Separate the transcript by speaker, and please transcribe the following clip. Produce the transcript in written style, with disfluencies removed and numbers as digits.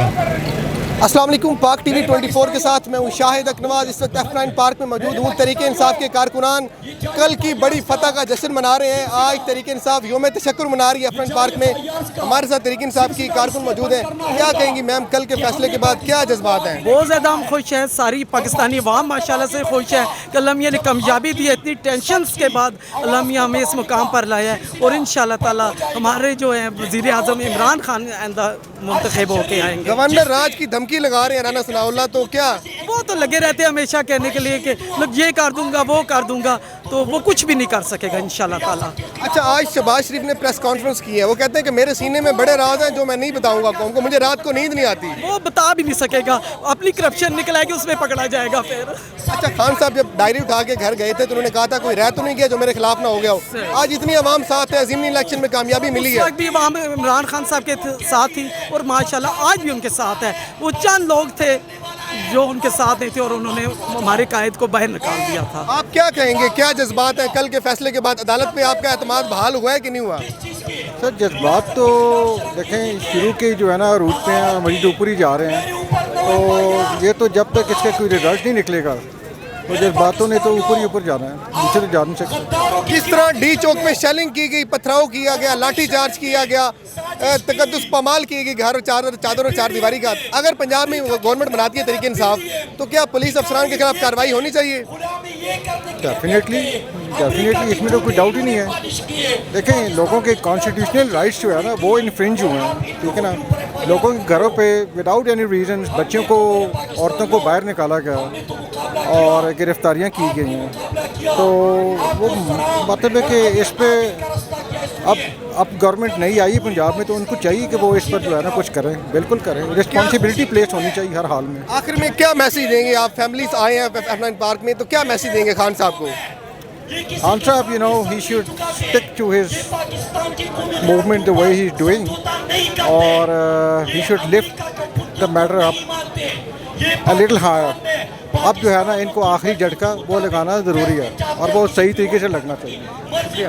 Speaker 1: अस्सलाम वालेकुम। पाक टीवी 24 के साथ मैं हूँ शाहिद अकनवाज। इस वक्त F9 पार्क में मौजूद हूँ। तहरीक इंसाफ के कारकुनान कल की बड़ी फतह का जश्न मना रहे हैं। आज तहरीक इंसाफ योम तशक्कुर मना रही है F9 पार्क में। हमारे साथ तहरीक इंसाफ की कारकुन मौजूद हैं। क्या कहेंगी मैम, कल के फैसले के बाद क्या जज्बात हैं?
Speaker 2: बहुत ज़्यादा हम खुश हैं, सारी पाकिस्तानी अवाम माशाल्लाह से खुश है कि अल्लाह मियां ने कामयाबी दी है। इतनी टेंशन के बाद अल्लाह मियां हमें इस मुकाम पर लाया है और इंशाल्लाह ताला हमारे जो है वज़ीर आज़म इमरान खान आइंदा मुंतखब होके आएंगे।
Speaker 1: गवर्नर राज की धमकी लगा रहे हैं राना सनाउल्लाह, तो क्या
Speaker 2: वो तो लगे रहते हैं हमेशा कहने के लिए कि लोग ये कर दूंगा वो कर दूंगा, तो वो कुछ भी नहीं कर सकेगा इंशाल्लाह ताला।
Speaker 1: अच्छा, आज शहबाज शरीफ ने प्रेस कॉन्फ्रेंस की है। वो कहते हैं कि मेरे सीने में बड़े राज हैं जो मैं नहीं बताऊंगा कौम को, मुझे रात को नींद नहीं आती।
Speaker 2: वो बता भी नहीं सकेगा, अपनी करप्शन निकल आएगी उसमें पकड़ा जाएगा फिर।
Speaker 1: अच्छा, खान साहब जब डायरी उठा के घर गए थे तो उन्होंने कहा था कोई रह तो नहीं गया जो मेरे खिलाफ ना हो गया हो। आज इतनी आवाम साथ है, ज़िमनी इलेक्शन में कामयाबी मिली है।
Speaker 2: उस वक्त भी वहाँ इमरान खान साहब के साथ थी और माशाल्लाह आज भी उनके साथ है। वो चंद लोग थे जो उनके साथ नहीं थे और उन्होंने हमारे कायद को बाहर निकाल दिया था।
Speaker 1: आप क्या कहेंगे, क्या जज्बात हैं कल के फैसले के बाद? अदालत पे आपका एतमाद बहाल हुआ है कि नहीं हुआ?
Speaker 3: सर जज्बात तो देखें शुरू के जो है ना रूट पे हैं, मरीज ऊपर ही जा रहे हैं। तो ये तो जब तक इसका कोई रिजल्ट नहीं निकलेगा तो जज्बातों ने तो ऊपर ही ऊपर जाना है, नीचे तो जा नहीं सकते।
Speaker 1: किस तरह डी चौक में शेलिंग की गई, पथराव किया गया, लाठी चार्ज किया गया, तकद्दुस पामाल की गई, घर चादर और चार दीवारी का। अगर पंजाब में गवर्नमेंट बनाती है तहरीक इंसाफ तो क्या पुलिस अफसरान के खिलाफ कार्रवाई होनी चाहिए?
Speaker 3: डेफिनेटली इसमें तो कोई डाउट ही नहीं है। देखें लोगों के कॉन्स्टिट्यूशनल राइट्स जो है ना वो इन्फ्रिंज हुए हैं, ठीक है ना। लोगों के घरों पे विदाउट एनी रीजन बच्चों को, औरतों को बाहर निकाला गया और गिरफ्तारियां की गई हैं। तो वो मतलब है कि इस पे अब गवर्नमेंट नहीं आई पंजाब में तो उनको चाहिए कि वो इस पर जो है ना कुछ करें, बिल्कुल करें। रिस्पॉन्सिबिलिटी प्लेस होनी चाहिए हर हाल में।
Speaker 1: आखिर में क्या मैसेज देंगे आप? फैमिलीज आए हैं F9 पार्क में, तो क्या मैसेज देंगे खान साहब को?
Speaker 3: Khan Sahab, you know, he should stick to his movement the way he's doing, or he should lift the matter up a little higher. अब जो है ना इनको आखिरी झटका वो लगाना ज़रूरी है और वो सही तरीके से लगना चाहिए। शुक्रिया।